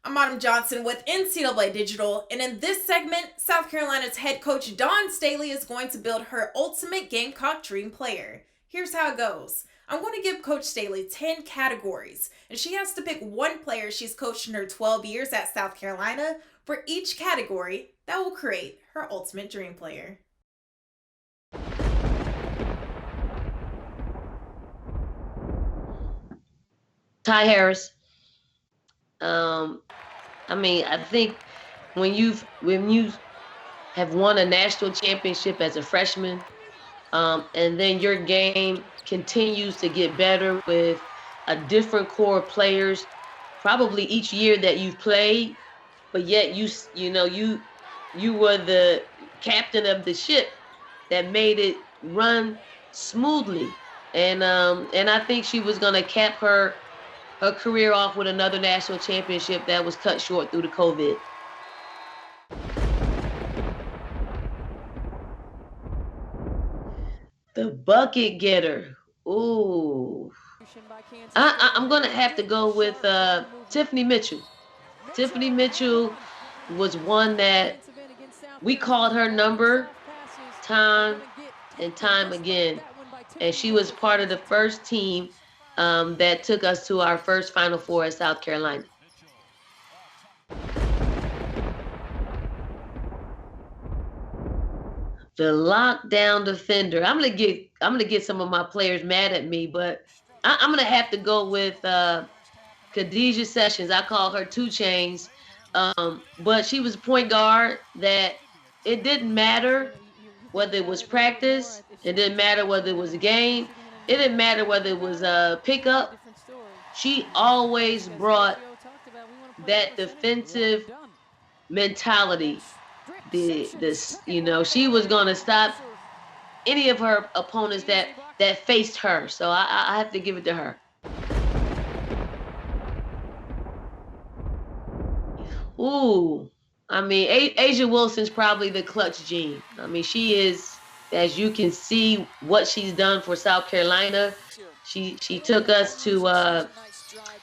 I'm Autumn Johnson with NCAA Digital, and in this segment, South Carolina's head coach Dawn Staley is going to build her ultimate Gamecock dream player. Here's how it goes. I'm going to give Coach Staley 10 categories, and she has to pick one player she's coached in her 12 years at South Carolina for each category that will create her ultimate dream player. Ty Harris. I think when you have won a national championship as a freshman, and then your game continues to get better with a different core of players, probably each year that you've played, but yet you were the captain of the ship that made it run smoothly, and I think she was gonna cap her career off with another national championship that was cut short due to COVID. The bucket getter. Ooh. I'm going to have to go with Tiffany Mitchell. Tiffany Mitchell was one that we called her number time and time again. And she was part of the first team that took us to our first Final Four at South Carolina. The lockdown defender. I'm gonna get some of my players mad at me, but I'm gonna have to go with Khadijah Sessions. I call her Two Chains, but she was a point guard that it didn't matter whether it was practice, it didn't matter whether it was a game, it didn't matter whether it was a pickup. She always brought that defensive mentality. She was gonna stop any of her opponents that faced her. So I have to give it to her. Ooh, Asia Wilson's probably the clutch gene. She is, as you can see, what she's done for South Carolina. She took us to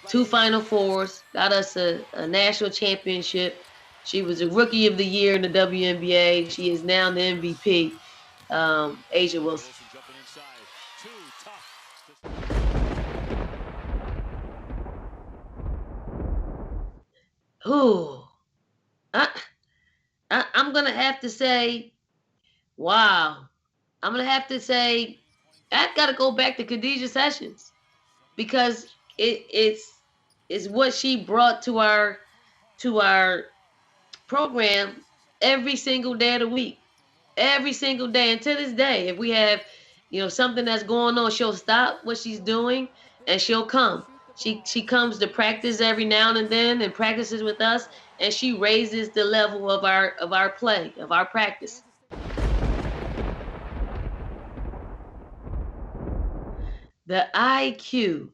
2 Final Fours, got us a national championship. She was a Rookie of the Year in the WNBA. She is now the MVP, Asia Wilson. Ooh, I'm gonna have to say, wow. I'm gonna have to say, I've got to go back to Khadijah Sessions because it's what she brought to our program every single day of the week, every single day. And to this day, if we have, something that's going on, she'll stop what she's doing and she'll come. She comes to practice every now and then and practices with us, and she raises the level of our play, of our practice. The IQ.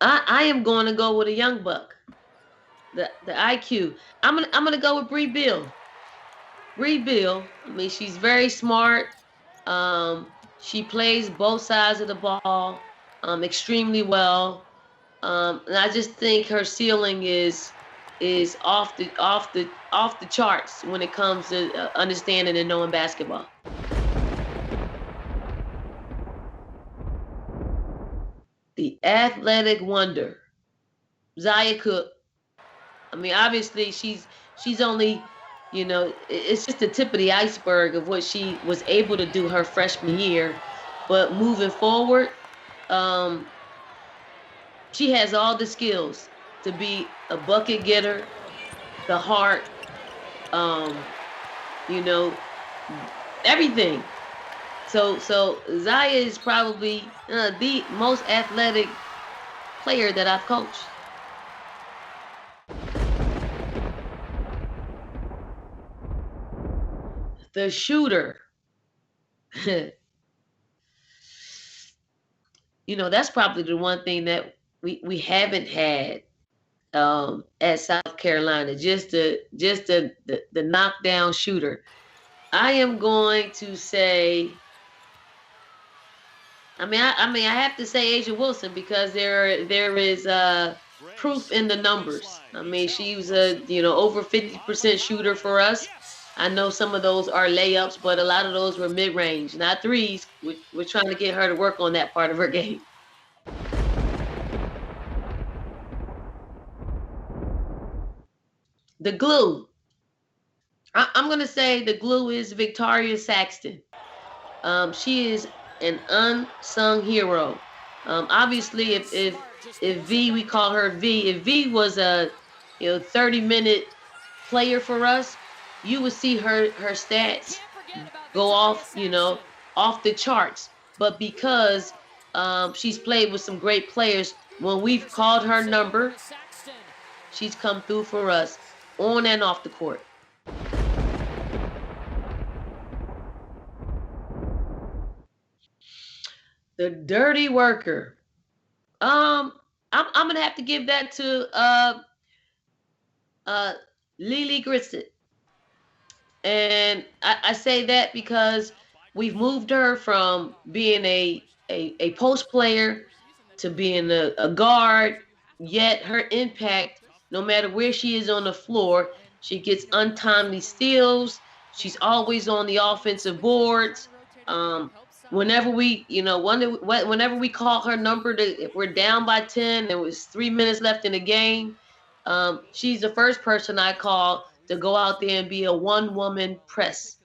I am going to go with a young buck. The IQ. I'm gonna go with Bree Bill. Bree Bill. She's very smart. She plays both sides of the ball extremely well. And I just think her ceiling is off the charts when it comes to understanding and knowing basketball. The athletic wonder, Zia Cooke. Obviously she's only, it's just the tip of the iceberg of what she was able to do her freshman year. But moving forward, she has all the skills to be a bucket getter, the heart, everything. So Zia is probably the most athletic player that I've coached. The shooter. That's probably the one thing that we haven't had at South Carolina. Just the knockdown shooter. I am going to say I have to say Asia Wilson because there is proof in the numbers. I mean, she was a over 50% shooter for us. I know some of those are layups, but a lot of those were mid range, not threes. We're trying to get her to work on that part of her game. The glue. I'm gonna say the glue is Victoria Saxton. She is an unsung hero. Obviously, if V, we call her V. If V was a 30-minute player for us, you would see her stats go off off the charts. But because she's played with some great players, when we've called her number, she's come through for us on and off the court. The dirty worker. I'm gonna have to give that to Lily Grissett. And I say that because we've moved her from being a post player to being a guard, yet her impact, no matter where she is on the floor, she gets untimely steals. She's always on the offensive boards. Whenever whenever we call her number, if we're down by 10, there was 3 minutes left in the game. She's the first person I call to go out there and be a one-woman press